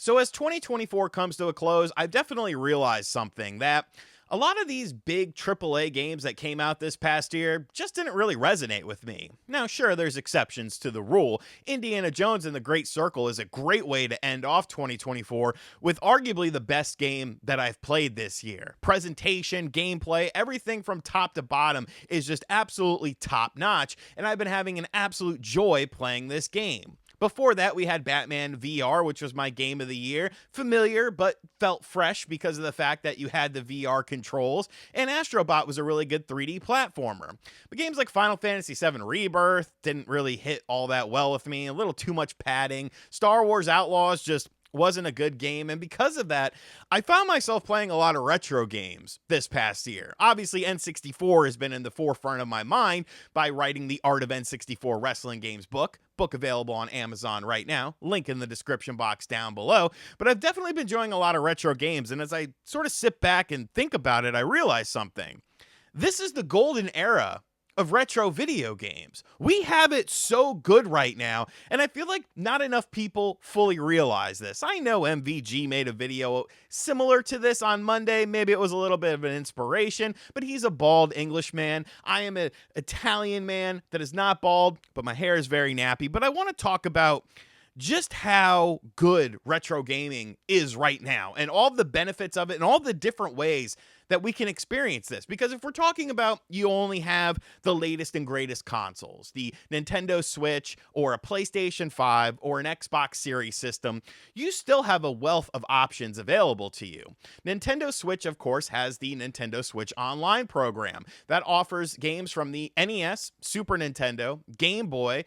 So as 2024 comes to a close, I've definitely realized something that a lot of these big AAA games that came out this past year just didn't really resonate with me. Now, sure, there's exceptions to the rule. Indiana Jones and the Great Circle is a great way to end off 2024 with arguably the best game that I've played this year. Presentation, gameplay, everything from top to bottom is just absolutely top notch, and I've been having an absolute joy playing this game. Before that, we had Batman VR, which was my game of the year. Familiar, but felt fresh because of the fact that you had the VR controls. And Astrobot was a really good 3D platformer. But games like Final Fantasy VII Rebirth didn't really hit all that well with me. A little too much padding. Star Wars Outlaws just wasn't a good game, and because of that, I found myself playing a lot of retro games this past year. Obviously, N64 has been in the forefront of my mind by writing the Art of N64 Wrestling Games book available on Amazon right now, link in the description box down below. But I've definitely been enjoying a lot of retro games, and as I sort of sit back and think about it, I realize something. This is the golden era of retro video games. We have it so good right now, and I feel like not enough people fully realize this. I know MVG made a video similar to this on Monday. Maybe it was a little bit of an inspiration, but he's a bald English man. I am an Italian man that is not bald, but my hair is very nappy. But I want to talk about just how good retro gaming is right now and all the benefits of it and all the different ways that we can experience this. Because if we're talking about you only have the latest and greatest consoles, the Nintendo Switch or a PlayStation 5 or an Xbox Series system, you still have a wealth of options available to you. Nintendo Switch, of course, has the Nintendo Switch Online program that offers games from the NES, Super Nintendo, Game Boy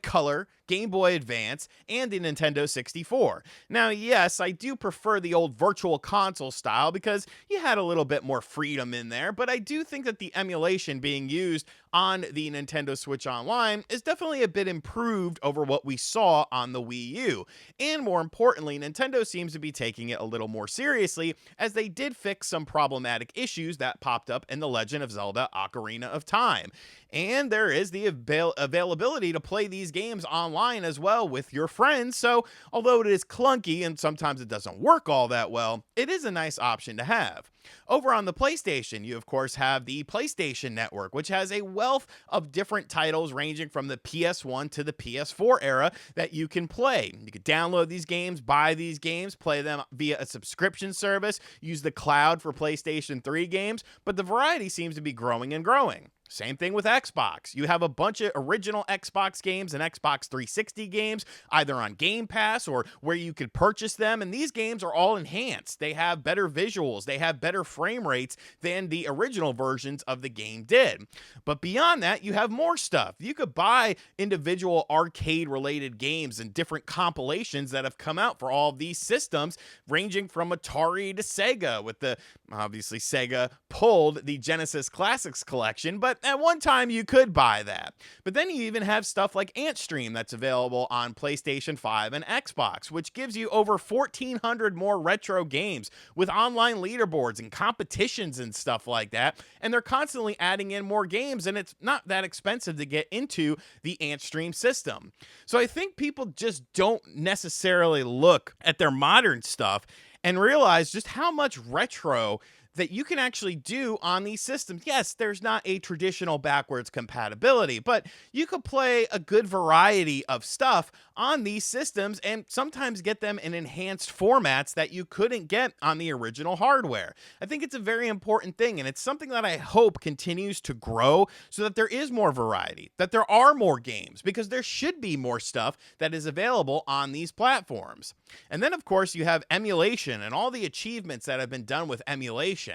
Color, Game Boy Advance, and the Nintendo 64. Now, yes, I do prefer the old virtual console style because you had a little bit more freedom in there, but I do think that the emulation being used on the Nintendo Switch Online is definitely a bit improved over what we saw on the Wii U. And more importantly, Nintendo seems to be taking it a little more seriously, as they did fix some problematic issues that popped up in The Legend of Zelda Ocarina of Time. And there is the availability to play these games online as well with your friends. So although it is clunky and sometimes it doesn't work all that well, it is a nice option to have. Over on the PlayStation, you of course have the PlayStation Network, which has a wealth of different titles ranging from the PS1 to the PS4 era that you can play. You can download these games, buy these games, play them via a subscription service, use the cloud for PlayStation 3 games, but the variety seems to be growing and growing. Same thing with Xbox. You have a bunch of original Xbox games and Xbox 360 games, either on Game Pass or where you could purchase them, and these games are all enhanced. They have better visuals, they have better frame rates than the original versions of the game did. But beyond that, you have more stuff. You could buy individual arcade-related games and different compilations that have come out for all of these systems, ranging from Atari to Sega, with the, obviously Sega pulled the Genesis Classics collection, but at one time you could buy that. But then you even have stuff like Antstream that's available on PlayStation 5 and Xbox, which gives you over 1,400 more retro games with online leaderboards and competitions and stuff like that. And they're constantly adding in more games, and it's not that expensive to get into the Antstream system. So I think people just don't necessarily look at their modern stuff and realize just how much retro that you can actually do on these systems. Yes, there's not a traditional backwards compatibility, but you could play a good variety of stuff on these systems and sometimes get them in enhanced formats that you couldn't get on the original hardware. I think it's a very important thing, and it's something that I hope continues to grow so that there is more variety, that there are more games, because there should be more stuff that is available on these platforms. And then, of course, you have emulation and all the achievements that have been done with emulation.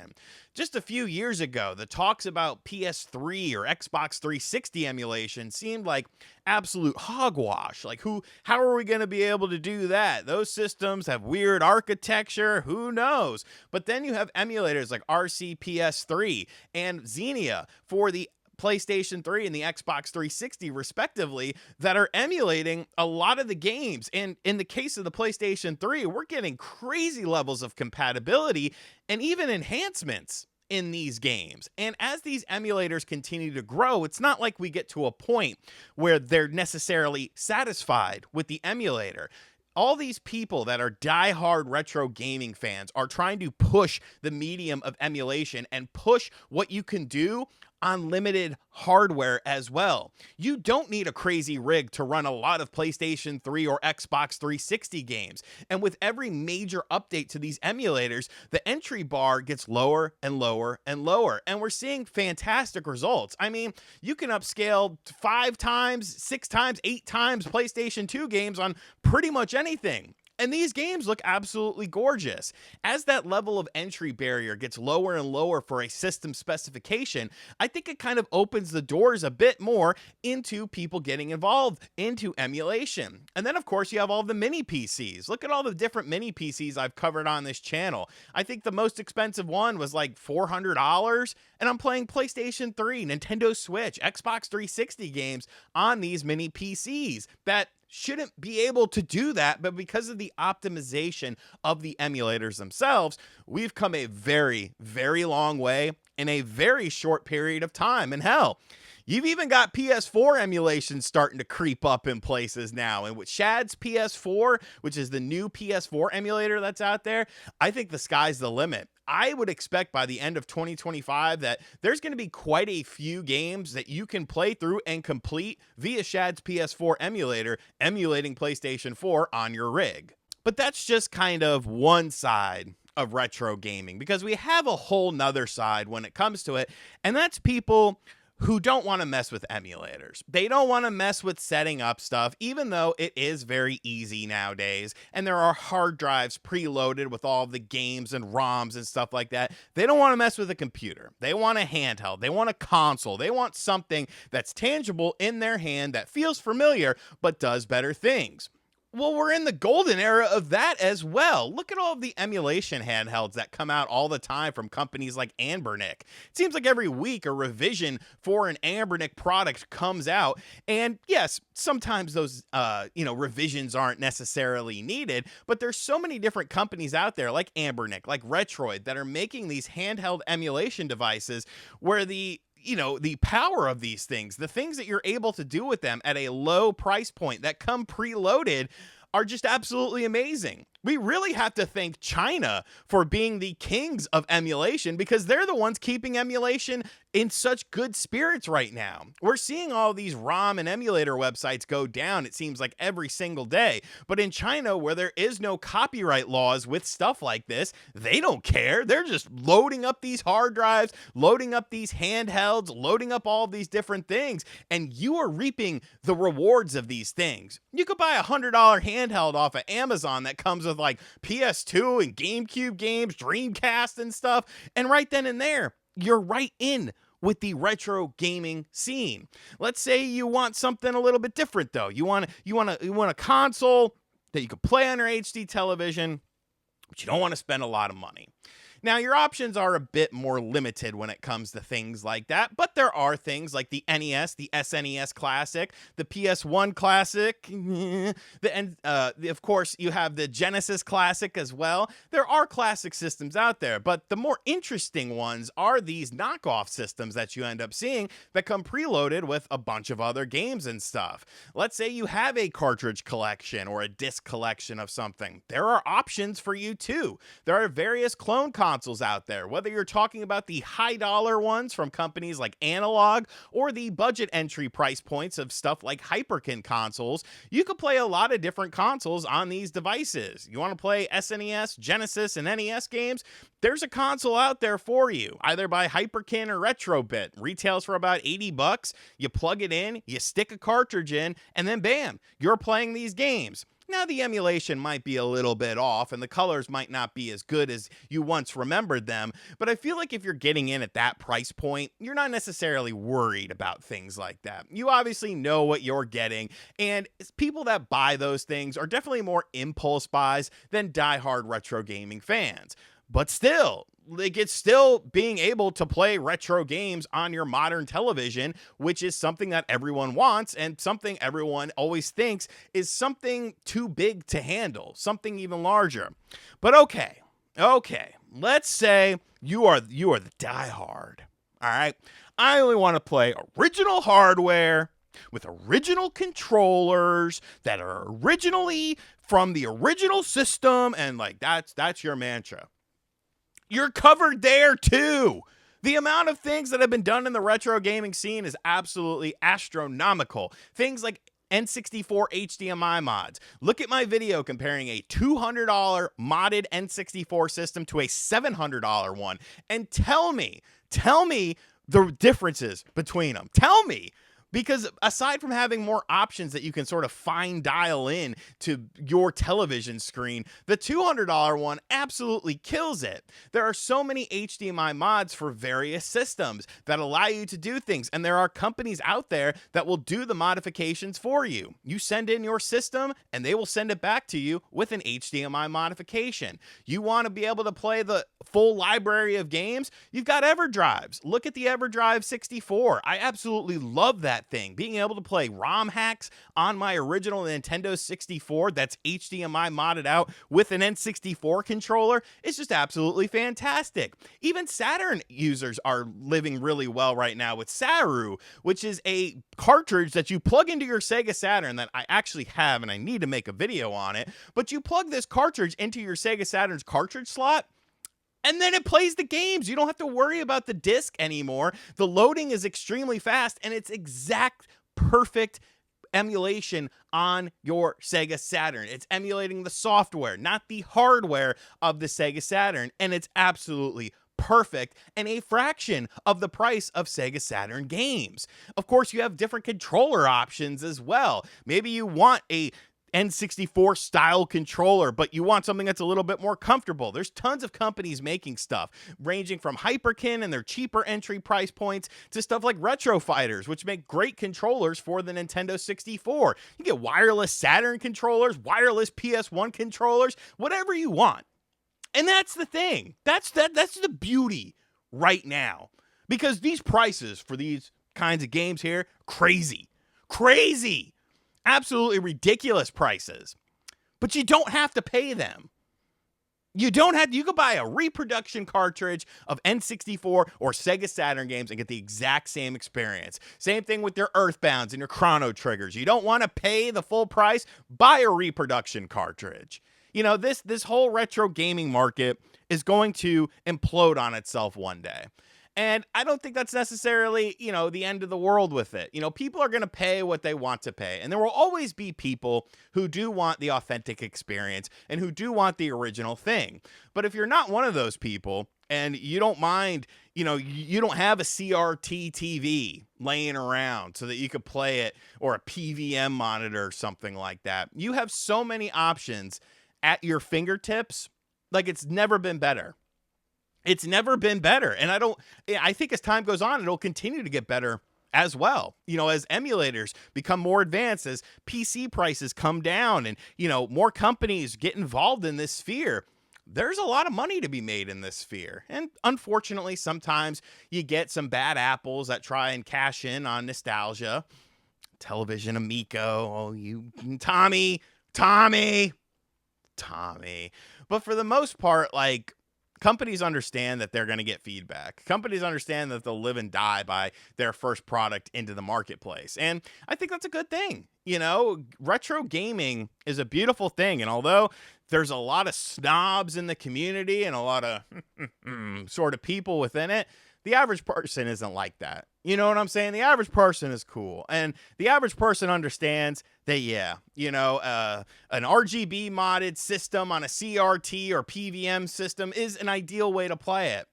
Just a few years ago, the talks about PS3 or Xbox 360 emulation seemed like absolute hogwash. Like, how are we going to be able to do that? Those systems have weird architecture. Who knows? But then you have emulators like RCPS3 and Xenia for the PlayStation 3 and the Xbox 360 respectively that are emulating a lot of the games. And in the case of the PlayStation 3, we're getting crazy levels of compatibility and even enhancements in these games. And as these emulators continue to grow, it's not like we get to a point where they're necessarily satisfied with the emulator. All these people that are diehard retro gaming fans are trying to push the medium of emulation and push what you can do on limited hardware as well. You don't need a crazy rig to run a lot of PlayStation 3 or Xbox 360 games. And with every major update to these emulators, the entry bar gets lower and lower and lower. And we're seeing fantastic results. I mean, you can upscale 5 times, 6 times, 8 times PlayStation 2 games on pretty much anything. And these games look absolutely gorgeous. As that level of entry barrier gets lower and lower for a system specification, I think it kind of opens the doors a bit more into people getting involved into emulation. And then, of course, you have all the mini PCs. Look at all the different mini PCs I've covered on this channel. I think the most expensive one was like $400, and I'm playing PlayStation 3, Nintendo Switch, Xbox 360 games on these mini PCs that shouldn't be able to do that, but because of the optimization of the emulators themselves, we've come a very, very long way in a very short period of time. And hell, you've even got PS4 emulations starting to creep up in places now. And with Shad's PS4, which is the new PS4 emulator that's out there, I think the sky's the limit. I would expect by the end of 2025 that there's going to be quite a few games that you can play through and complete via Shad's PS4 emulator, emulating PlayStation 4 on your rig. But that's just kind of one side of retro gaming, because we have a whole nother side when it comes to it, and that's people who don't want to mess with emulators. They don't want to mess with setting up stuff, even though it is very easy nowadays, and there are hard drives preloaded with all the games and ROMs and stuff like that. They don't want to mess with a computer. They want a handheld. They want a console. They want something that's tangible in their hand that feels familiar but does better things. Well, we're in the golden era of that as well. Look at all of the emulation handhelds that come out all the time from companies like Anbernic. It seems like every week a revision for an Anbernic product comes out. And yes, sometimes those revisions aren't necessarily needed, but there's so many different companies out there like Anbernic, like Retroid, that are making these handheld emulation devices where the power of these things, the things that you're able to do with them at a low price point that come preloaded, are just absolutely amazing. We really have to thank China for being the kings of emulation, because they're the ones keeping emulation in such good spirits right now. We're seeing all these ROM and emulator websites go down, it seems like every single day. But in China, where there is no copyright laws with stuff like this, they don't care. They're just loading up these hard drives, loading up these handhelds, loading up all of these different things, and you are reaping the rewards of these things. You could buy a $100 handheld off of Amazon that comes with like PS2 and GameCube games, Dreamcast and stuff, and right then and there, you're right in with the retro gaming scene. Let's say you want something a little bit different though. You want a console that you could play on your HD television, but you don't want to spend a lot of money. Now, your options are a bit more limited when it comes to things like that, but there are things like the NES, the SNES Classic, the PS1 Classic, of course, you have the Genesis Classic as well. There are classic systems out there, but the more interesting ones are these knockoff systems that you end up seeing that come preloaded with a bunch of other games and stuff. Let's say you have a cartridge collection or a disc collection of something. There are options for you too. There are various clone consoles out there, whether you're talking about the high dollar ones from companies like Analog or the budget entry price points of stuff like Hyperkin consoles. You could play a lot of different consoles on these devices. You want to play SNES, Genesis, and NES games? There's a console out there for you, either by Hyperkin or Retrobit. Retails for about $80. You plug it in, you stick a cartridge in, and then bam, you're playing these games. Now, the emulation might be a little bit off and the colors might not be as good as you once remembered them, but I feel like if you're getting in at that price point, you're not necessarily worried about things like that. You obviously know what you're getting, and people that buy those things are definitely more impulse buys than diehard retro gaming fans. But still, like, it's still being able to play retro games on your modern television, which is something that everyone wants and something everyone always thinks is something too big to handle, something even larger. But okay, let's say you are the diehard. All right, I only want to play original hardware with original controllers that are originally from the original system, and like that's your mantra, you're covered there too. The amount of things that have been done in the retro gaming scene is absolutely astronomical. Things like N64 HDMI mods. Look at my video comparing a $200 modded N64 system to a $700 one, and tell me the differences between them. Tell me. Because aside from having more options that you can sort of fine dial in to your television screen, the $200 one absolutely kills it. There are so many HDMI mods for various systems that allow you to do things, and there are companies out there that will do the modifications for you. You send in your system, and they will send it back to you with an HDMI modification. You want to be able to play the full library of games? You've got EverDrives. Look at the EverDrive 64. I absolutely love that thing. Being able to play ROM hacks on my original Nintendo 64 that's HDMI modded out with an N64 controller is just absolutely fantastic. Even Saturn users are living really well right now with Saru, which is a cartridge that you plug into your Sega Saturn that I actually have, and I need to make a video on it. But you plug this cartridge into your Sega Saturn's cartridge slot, and then it plays the games. You don't have to worry about the disc anymore. The loading is extremely fast, and it's exact perfect emulation on your Sega Saturn. It's emulating the software, not the hardware of the Sega Saturn, and it's absolutely perfect and a fraction of the price of Sega Saturn games. Of course, you have different controller options as well. Maybe you want a N64 style controller, but you want something that's a little bit more comfortable. There's tons of companies making stuff, ranging from Hyperkin and their cheaper entry price points to stuff like Retro Fighters, which make great controllers for the Nintendo 64. You get wireless Saturn controllers, wireless PS1 controllers, whatever you want. And that's the thing. That's the beauty right now. Because these prices for these kinds of games here, crazy. Absolutely ridiculous prices. But you don't have to pay them. You could buy a reproduction cartridge of N64 or Sega Saturn games and get the exact same experience. Same thing with your Earthbounds and your Chrono Triggers. You don't want to pay the full price? Buy a reproduction cartridge. You know, this whole retro gaming market is going to implode on itself one day. And I don't think that's necessarily, the end of the world with it. People are going to pay what they want to pay. And there will always be people who do want the authentic experience and who do want the original thing. But if you're not one of those people and you don't mind, you don't have a CRT TV laying around so that you could play it, or a PVM monitor or something like that, you have so many options at your fingertips. Like, it's never been better. It's never been better. And I think as time goes on, it'll continue to get better as well. As emulators become more advanced, as PC prices come down, and, more companies get involved in this sphere, there's a lot of money to be made in this sphere. And unfortunately, sometimes you get some bad apples that try and cash in on nostalgia. Television Amico, oh, you, Tommy. But for the most part, like, companies understand that they're going to get feedback. Companies understand that they'll live and die by their first product into the marketplace. And I think that's a good thing. Retro gaming is a beautiful thing. And although there's a lot of snobs in the community and a lot of sort of people within it, the average person isn't like that. You know what I'm saying? The average person is cool. And the average person understands that, an RGB modded system on a CRT or PVM system is an ideal way to play it.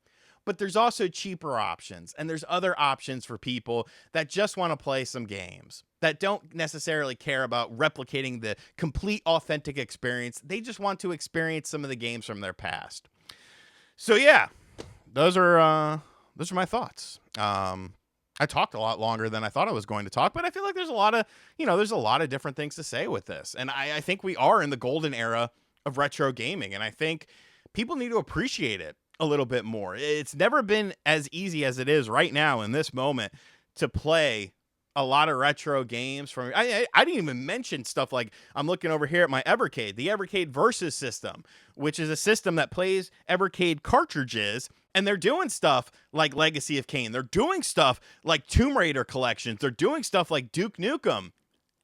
But there's also cheaper options, and there's other options for people that just want to play some games, that don't necessarily care about replicating the complete authentic experience. They just want to experience some of the games from their past. So yeah, those are my thoughts. I talked a lot longer than I thought I was going to talk, but I feel like there's a lot of different things to say with this. And I think we are in the golden era of retro gaming, and I think people need to appreciate it a little bit more. It's never been as easy as it is right now in this moment to play a lot of retro games from. I didn't even mention stuff like I'm looking over here at my Evercade, the Evercade Versus system, which is a system that plays Evercade cartridges. And they're doing stuff like Legacy of Kain. They're doing stuff like Tomb Raider collections. They're doing stuff like Duke Nukem.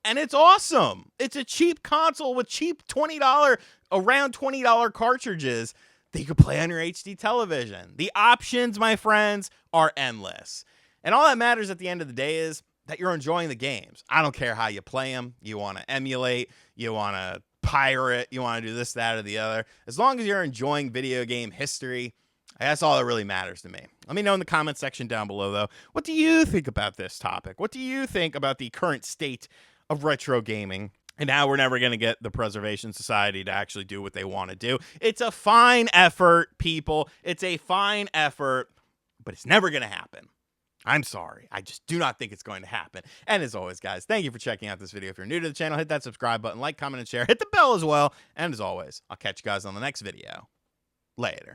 And it's awesome. It's a cheap console with cheap around $20 cartridges that you can play on your HD television. The options, my friends, are endless. And all that matters at the end of the day is that you're enjoying the games. I don't care how you play them. You want to emulate, you want to pirate, you want to do this, that, or the other. As long as you're enjoying video game history, that's all that really matters to me. Let me know in the comment section down below, though. What do you think about this topic? What do you think about the current state of retro gaming and how we're never going to get the Preservation Society to actually do what they want to do? It's a fine effort, people. It's a fine effort, but it's never going to happen. I'm sorry. I just do not think it's going to happen. And as always, guys, thank you for checking out this video. If you're new to the channel, hit that subscribe button, like, comment, and share. Hit the bell as well. And as always, I'll catch you guys on the next video. Later.